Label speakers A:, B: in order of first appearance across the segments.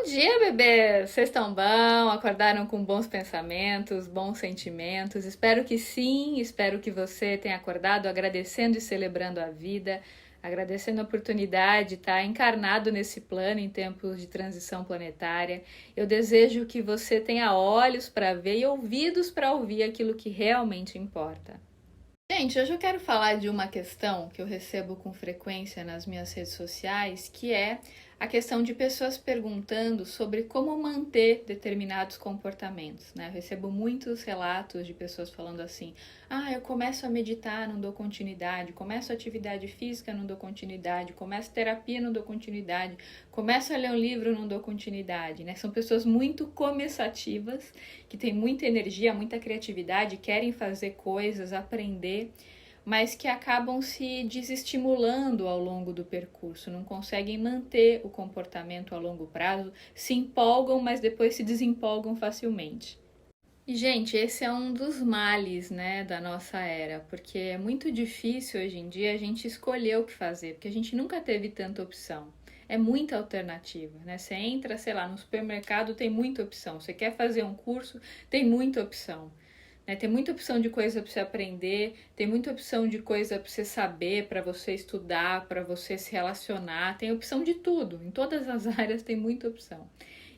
A: Bom dia, bebê! Vocês estão bom? Acordaram com bons pensamentos, bons sentimentos? Espero que sim, espero que você tenha acordado agradecendo e celebrando a vida, agradecendo a oportunidade de estar encarnado nesse plano em tempos de transição planetária. Eu desejo que você tenha olhos para ver e ouvidos para ouvir aquilo que realmente importa. Gente, hoje eu quero falar de uma questão que eu recebo com frequência nas minhas redes sociais, que é a questão de pessoas perguntando sobre como manter determinados comportamentos, né? Eu recebo muitos relatos de pessoas falando assim: ah, eu começo a meditar, não dou continuidade, começo a atividade física, não dou continuidade, começo terapia, não dou continuidade, começo a ler um livro, não dou continuidade, né? São pessoas muito começativas, que têm muita energia, muita criatividade, querem fazer coisas, aprender, mas que acabam se desestimulando ao longo do percurso, não conseguem manter o comportamento a longo prazo, se empolgam, mas depois se desempolgam facilmente. E, gente, esse é um dos males, né, da nossa era, porque é muito difícil hoje em dia a gente escolher o que fazer, porque a gente nunca teve tanta opção. É muita alternativa, né? Você entra, sei lá, no supermercado, tem muita opção. Você quer fazer um curso, tem muita opção, né? Tem muita opção de coisa para você aprender, tem muita opção de coisa para você saber, para você estudar, para você se relacionar. Tem opção de tudo, em todas as áreas tem muita opção.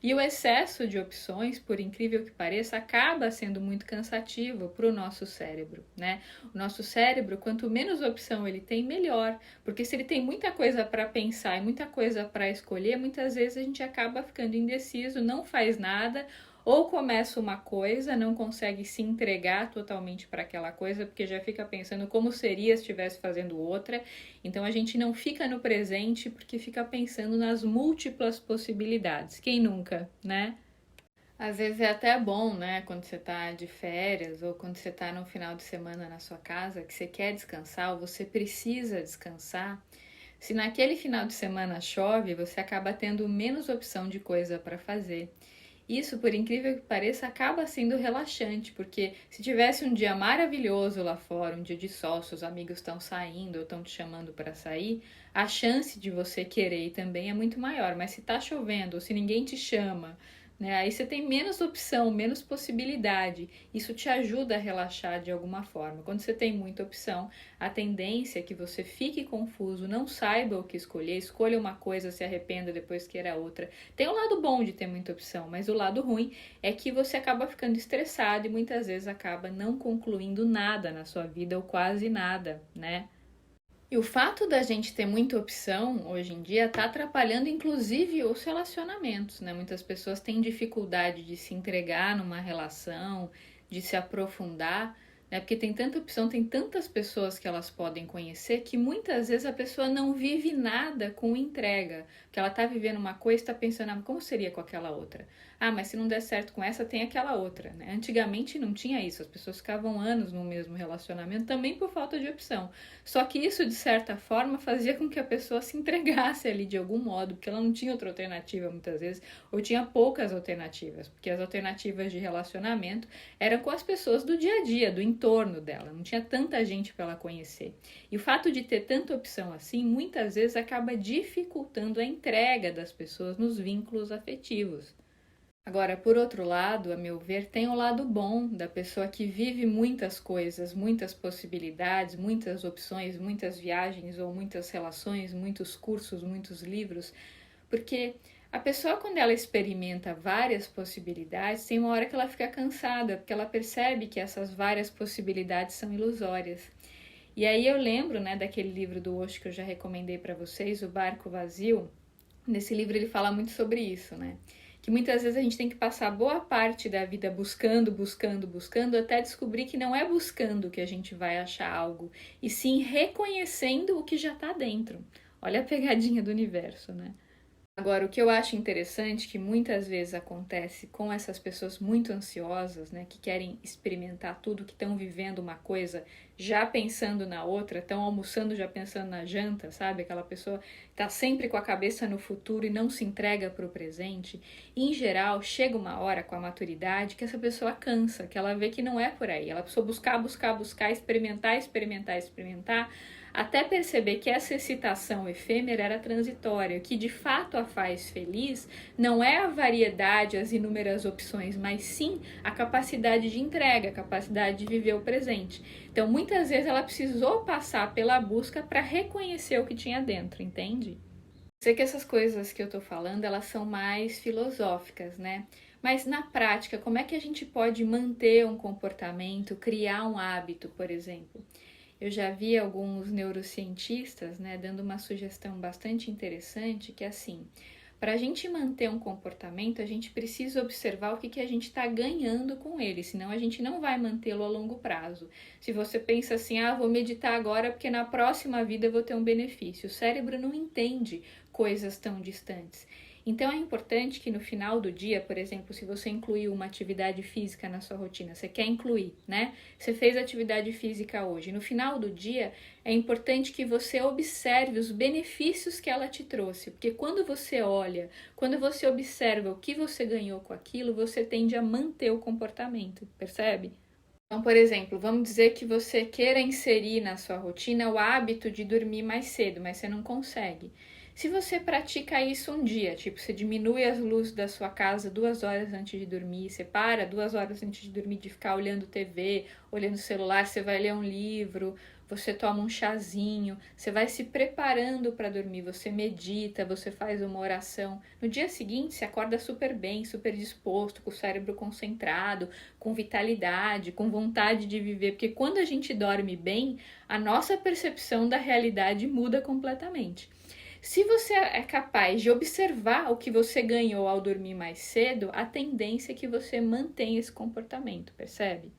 A: E o excesso de opções, por incrível que pareça, acaba sendo muito cansativo para o nosso cérebro, né? O nosso cérebro, quanto menos opção ele tem, melhor. Porque se ele tem muita coisa para pensar e muita coisa para escolher, muitas vezes a gente acaba ficando indeciso, não faz nada, ou começa uma coisa, não consegue se entregar totalmente para aquela coisa, porque já fica pensando como seria se estivesse fazendo outra. Então a gente não fica no presente porque fica pensando nas múltiplas possibilidades. Quem nunca, né? Às vezes é até bom, né, quando você tá de férias ou quando você tá no final de semana na sua casa, que você quer descansar ou você precisa descansar. Se naquele final de semana chove, você acaba tendo menos opção de coisa para fazer. Isso, por incrível que pareça, acaba sendo relaxante, porque se tivesse um dia maravilhoso lá fora, um dia de sol, seus amigos estão saindo ou estão te chamando para sair, a chance de você querer ir também é muito maior. Mas se tá chovendo ou se ninguém te chama, né, aí você tem menos opção, menos possibilidade. Isso te ajuda a relaxar de alguma forma. Quando você tem muita opção, a tendência é que você fique confuso, não saiba o que escolher, escolha uma coisa, se arrependa, depois queira outra. Tem um lado bom de ter muita opção, mas o lado ruim é que você acaba ficando estressado e muitas vezes acaba não concluindo nada na sua vida ou quase nada, né? E o fato da gente ter muita opção hoje em dia está atrapalhando inclusive os relacionamentos, né? Muitas pessoas têm dificuldade de se entregar numa relação, de se aprofundar, né? Porque tem tanta opção, tem tantas pessoas que elas podem conhecer que muitas vezes a pessoa não vive nada com entrega, que ela tá vivendo uma coisa e está pensando, ah, como seria com aquela outra? Ah, mas se não der certo com essa, tem aquela outra, né? Antigamente não tinha isso, as pessoas ficavam anos no mesmo relacionamento também por falta de opção. Só que isso, de certa forma, fazia com que a pessoa se entregasse ali de algum modo, porque ela não tinha outra alternativa muitas vezes, ou tinha poucas alternativas, porque as alternativas de relacionamento eram com as pessoas do dia a dia, do entorno dela, não tinha tanta gente para ela conhecer. E o fato de ter tanta opção assim, muitas vezes acaba dificultando a entrega das pessoas nos vínculos afetivos. Agora, por outro lado, a meu ver, tem o lado bom da pessoa que vive muitas coisas, muitas possibilidades, muitas opções, muitas viagens ou muitas relações, muitos cursos, muitos livros, porque a pessoa, quando ela experimenta várias possibilidades, tem uma hora que ela fica cansada, porque ela percebe que essas várias possibilidades são ilusórias. E aí eu lembro, né, daquele livro do Osho que eu já recomendei para vocês, O Barco Vazio. Nesse livro ele fala muito sobre isso, né? Que muitas vezes a gente tem que passar boa parte da vida buscando, buscando, buscando, até descobrir que não é buscando que a gente vai achar algo, e sim reconhecendo o que já está dentro. Olha a pegadinha do universo, né? Agora, o que eu acho interessante que muitas vezes acontece com essas pessoas muito ansiosas, né, que querem experimentar tudo, que estão vivendo uma coisa já pensando na outra, estão almoçando já pensando na janta, sabe? Aquela pessoa está sempre com a cabeça no futuro e não se entrega para o presente. E, em geral, chega uma hora com a maturidade que essa pessoa cansa, que ela vê que não é por aí. Ela precisa buscar, buscar, buscar, experimentar, experimentar, experimentar, até perceber que essa excitação efêmera era transitória, que de fato a faz feliz não é a variedade, as inúmeras opções, mas sim a capacidade de entrega, a capacidade de viver o presente. Então, muitas vezes ela precisou passar pela busca para reconhecer o que tinha dentro, entende? Sei que essas coisas que eu tô falando, elas são mais filosóficas, né? Mas na prática, como é que a gente pode manter um comportamento, criar um hábito, por exemplo? Eu já vi alguns neurocientistas, né, dando uma sugestão bastante interessante, que é assim, para a gente manter um comportamento, a gente precisa observar o que a gente está ganhando com ele, senão a gente não vai mantê-lo a longo prazo. Se você pensa assim, vou meditar agora porque na próxima vida eu vou ter um benefício, o cérebro não entende coisas tão distantes. Então é importante que no final do dia, por exemplo, se você incluiu uma atividade física na sua rotina, você quer incluir, né? Você fez atividade física hoje. No final do dia, é importante que você observe os benefícios que ela te trouxe, porque quando você olha, quando você observa o que você ganhou com aquilo, você tende a manter o comportamento, percebe? Então, por exemplo, vamos dizer que você queira inserir na sua rotina o hábito de dormir mais cedo, mas você não consegue. Se você pratica isso um dia, tipo, você diminui as luzes da sua casa 2 horas antes de dormir, você para 2 horas antes de dormir de ficar olhando TV, olhando o celular, você vai ler um livro, você toma um chazinho, você vai se preparando para dormir, você medita, você faz uma oração. No dia seguinte, você acorda super bem, super disposto, com o cérebro concentrado, com vitalidade, com vontade de viver, porque quando a gente dorme bem, a nossa percepção da realidade muda completamente. Se você é capaz de observar o que você ganhou ao dormir mais cedo, a tendência é que você mantenha esse comportamento, percebe?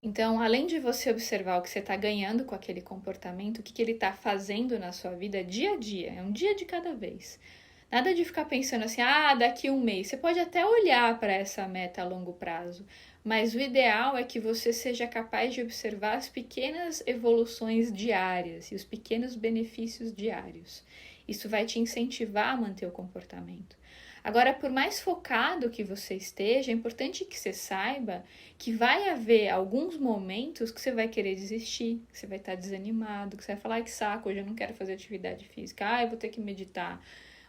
A: Então, além de você observar o que você está ganhando com aquele comportamento, o que ele está fazendo na sua vida dia a dia, é um dia de cada vez. Nada de ficar pensando assim, daqui um mês. Você pode até olhar para essa meta a longo prazo, mas o ideal é que você seja capaz de observar as pequenas evoluções diárias e os pequenos benefícios diários. Isso vai te incentivar a manter o comportamento. Agora, por mais focado que você esteja, é importante que você saiba que vai haver alguns momentos que você vai querer desistir, que você vai estar desanimado, que você vai falar, que saco, hoje eu não quero fazer atividade física, eu vou ter que meditar.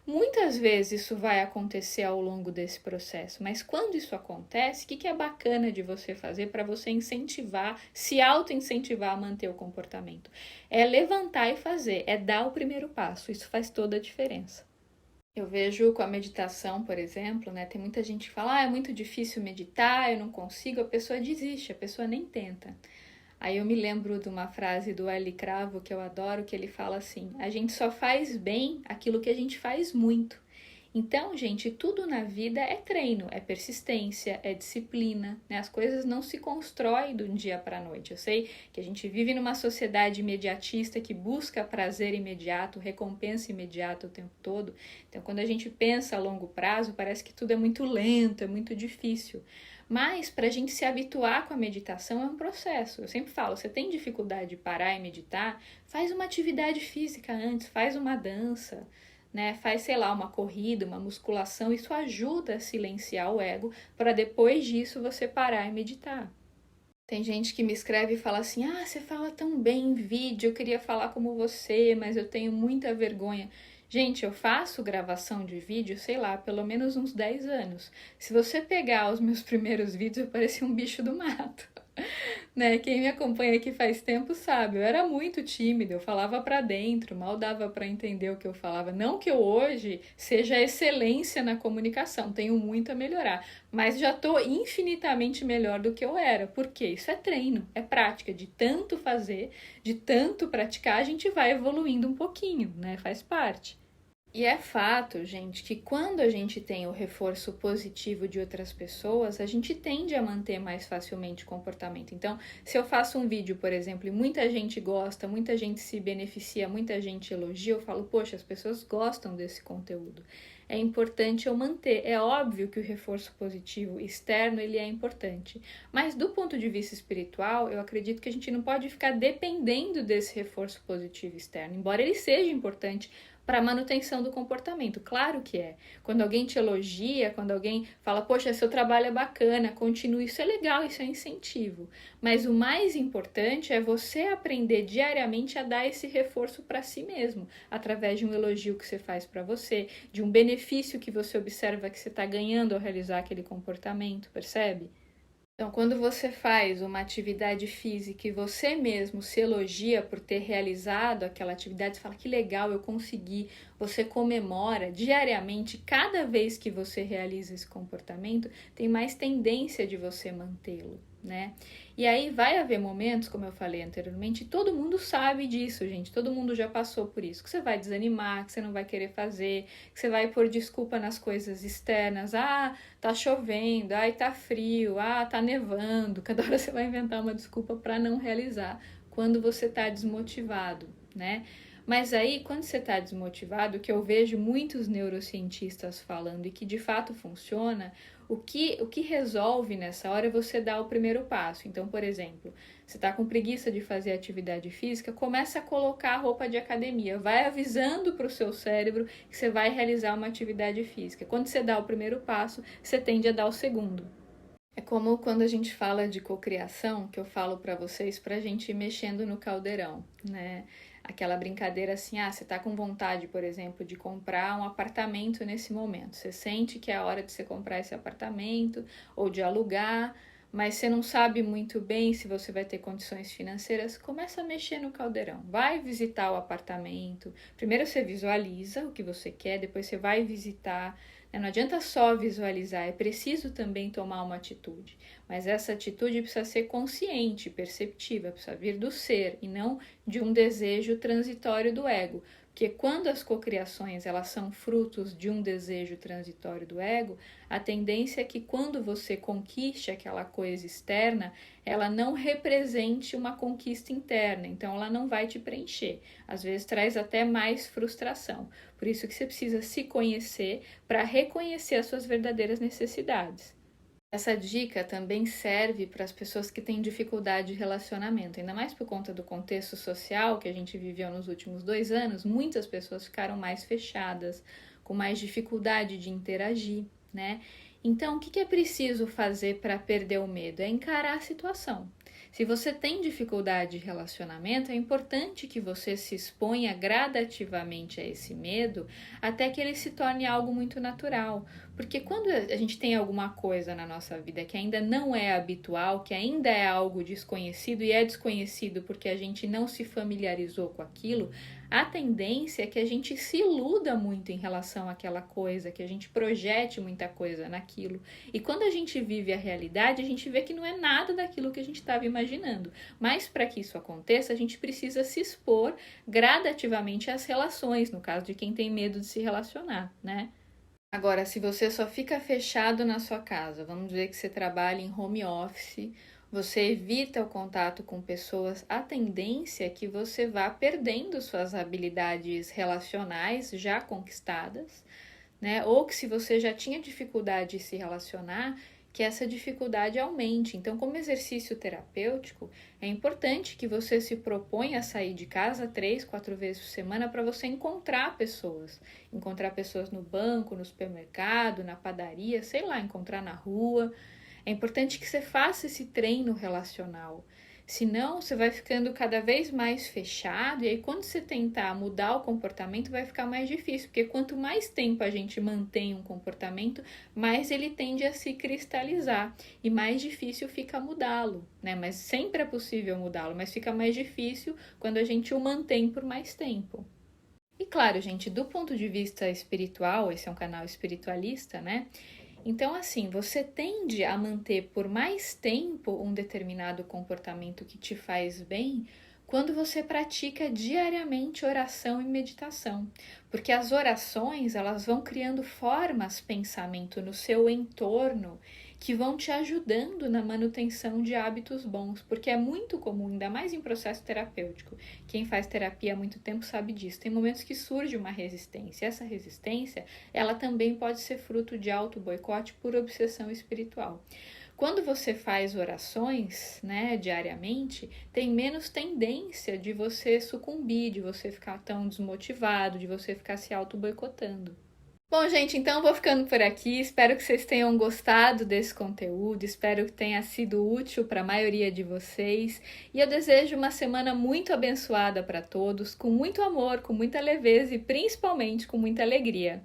A: Muitas vezes isso vai acontecer ao longo desse processo, mas quando isso acontece, o que é bacana de você fazer para você incentivar, se auto-incentivar a manter o comportamento? É levantar e fazer, é dar o primeiro passo, isso faz toda a diferença. Eu vejo com a meditação, por exemplo, né? Tem muita gente que fala, é muito difícil meditar, eu não consigo, a pessoa desiste, a pessoa nem tenta. Aí eu me lembro de uma frase do Ali Cravo que eu adoro, que ele fala assim: a gente só faz bem aquilo que a gente faz muito. Então, gente, tudo na vida é treino, é persistência, é disciplina, né? As coisas não se constroem de um dia para a noite. Eu sei que a gente vive numa sociedade imediatista que busca prazer imediato, recompensa imediata o tempo todo. Então, quando a gente pensa a longo prazo, parece que tudo é muito lento, é muito difícil. Mas para a gente se habituar com a meditação é um processo. Eu sempre falo, você tem dificuldade de parar e meditar, faz uma atividade física antes, faz uma dança, né? Faz, sei lá, uma corrida, uma musculação, isso ajuda a silenciar o ego para depois disso você parar e meditar. Tem gente que me escreve e fala assim: você fala tão bem em vídeo, eu queria falar como você, mas eu tenho muita vergonha. Gente, eu faço gravação de vídeo, sei lá, pelo menos uns 10 anos. Se você pegar os meus primeiros vídeos, eu parecia um bicho do mato. Né? Quem me acompanha aqui faz tempo sabe, eu era muito tímida, eu falava para dentro, mal dava para entender o que eu falava. Não que eu hoje seja excelência na comunicação, tenho muito a melhorar, mas já estou infinitamente melhor do que eu era, porque isso é treino, é prática, de tanto fazer, de tanto praticar, a gente vai evoluindo um pouquinho, né? Faz parte. E é fato, gente, que quando a gente tem o reforço positivo de outras pessoas, a gente tende a manter mais facilmente o comportamento. Então, se eu faço um vídeo, por exemplo, e muita gente gosta, muita gente se beneficia, muita gente elogia, eu falo, poxa, as pessoas gostam desse conteúdo. É importante eu manter. É óbvio que o reforço positivo externo, ele é importante. Mas do ponto de vista espiritual, eu acredito que a gente não pode ficar dependendo desse reforço positivo externo. Embora ele seja importante, para a manutenção do comportamento. Claro que é. Quando alguém te elogia, quando alguém fala, poxa, seu trabalho é bacana, continue, isso é legal, isso é incentivo. Mas o mais importante é você aprender diariamente a dar esse reforço para si mesmo, através de um elogio que você faz para você, de um benefício que você observa que você está ganhando ao realizar aquele comportamento, percebe? Então, quando você faz uma atividade física e você mesmo se elogia por ter realizado aquela atividade, você fala que legal, eu consegui, você comemora diariamente, cada vez que você realiza esse comportamento, tem mais tendência de você mantê-lo, né? E aí vai haver momentos, como eu falei anteriormente, todo mundo sabe disso, gente, todo mundo já passou por isso, que você vai desanimar, que você não vai querer fazer, que você vai pôr desculpa nas coisas externas, tá chovendo, ai tá frio, tá nevando, cada hora você vai inventar uma desculpa para não realizar, quando você tá desmotivado, né? Mas aí, quando você está desmotivado, o que eu vejo muitos neurocientistas falando e que de fato funciona, o que resolve nessa hora é você dar o primeiro passo. Então, por exemplo, você está com preguiça de fazer atividade física, começa a colocar a roupa de academia, vai avisando para o seu cérebro que você vai realizar uma atividade física. Quando você dá o primeiro passo, você tende a dar o segundo. É como quando a gente fala de cocriação, que eu falo para vocês, para a gente ir mexendo no caldeirão, né? Aquela brincadeira assim, você tá com vontade, por exemplo, de comprar um apartamento nesse momento. Você sente que é a hora de você comprar esse apartamento ou de alugar, mas você não sabe muito bem se você vai ter condições financeiras. Começa a mexer no caldeirão. Vai visitar o apartamento. Primeiro você visualiza o que você quer, depois você vai visitar. Não adianta só visualizar, é preciso também tomar uma atitude. Mas essa atitude precisa ser consciente, perceptiva, precisa vir do ser e não de um desejo transitório do ego. Porque quando as cocriações elas são frutos de um desejo transitório do ego, a tendência é que quando você conquiste aquela coisa externa, ela não represente uma conquista interna, então ela não vai te preencher. Às vezes traz até mais frustração. Por isso que você precisa se conhecer para reconhecer as suas verdadeiras necessidades. Essa dica também serve para as pessoas que têm dificuldade de relacionamento, ainda mais por conta do contexto social que a gente viveu nos últimos 2 anos, muitas pessoas ficaram mais fechadas, com mais dificuldade de interagir, né? Então, o que é preciso fazer para perder o medo? É encarar a situação. Se você tem dificuldade de relacionamento, é importante que você se exponha gradativamente a esse medo até que ele se torne algo muito natural. Porque quando a gente tem alguma coisa na nossa vida que ainda não é habitual, que ainda é algo desconhecido, e é desconhecido porque a gente não se familiarizou com aquilo, a tendência é que a gente se iluda muito em relação àquela coisa, que a gente projete muita coisa naquilo. E quando a gente vive a realidade, a gente vê que não é nada daquilo que a gente estava imaginando. Mas para que isso aconteça, a gente precisa se expor gradativamente às relações, no caso de quem tem medo de se relacionar, né? Agora, se você só fica fechado na sua casa, vamos dizer que você trabalha em home office, você evita o contato com pessoas, a tendência é que você vá perdendo suas habilidades relacionais já conquistadas, né? Ou que se você já tinha dificuldade de se relacionar, que essa dificuldade aumente. Então, como exercício terapêutico, é importante que você se proponha a sair de casa 3, 4 vezes por semana para você encontrar pessoas. Encontrar pessoas no banco, no supermercado, na padaria, sei lá, encontrar na rua. É importante que você faça esse treino relacional. Senão, você vai ficando cada vez mais fechado, e aí quando você tentar mudar o comportamento, vai ficar mais difícil, porque quanto mais tempo a gente mantém um comportamento, mais ele tende a se cristalizar, e mais difícil fica mudá-lo, né? Mas sempre é possível mudá-lo, mas fica mais difícil quando a gente o mantém por mais tempo. E claro, gente, do ponto de vista espiritual, esse é um canal espiritualista, né? Então, assim, você tende a manter por mais tempo um determinado comportamento que te faz bem quando você pratica diariamente oração e meditação. Porque as orações, elas vão criando formas, pensamento no seu entorno que vão te ajudando na manutenção de hábitos bons, porque é muito comum, ainda mais em processo terapêutico. Quem faz terapia há muito tempo sabe disso. Tem momentos que surge uma resistência. Essa resistência, ela também pode ser fruto de auto-boicote por obsessão espiritual. Quando você faz orações, né, diariamente, tem menos tendência de você sucumbir, de você ficar tão desmotivado, de você ficar se auto-boicotando. Bom, gente, então eu vou ficando por aqui. Espero que vocês tenham gostado desse conteúdo. Espero que tenha sido útil para a maioria de vocês. E eu desejo uma semana muito abençoada para todos, com muito amor, com muita leveza e principalmente com muita alegria.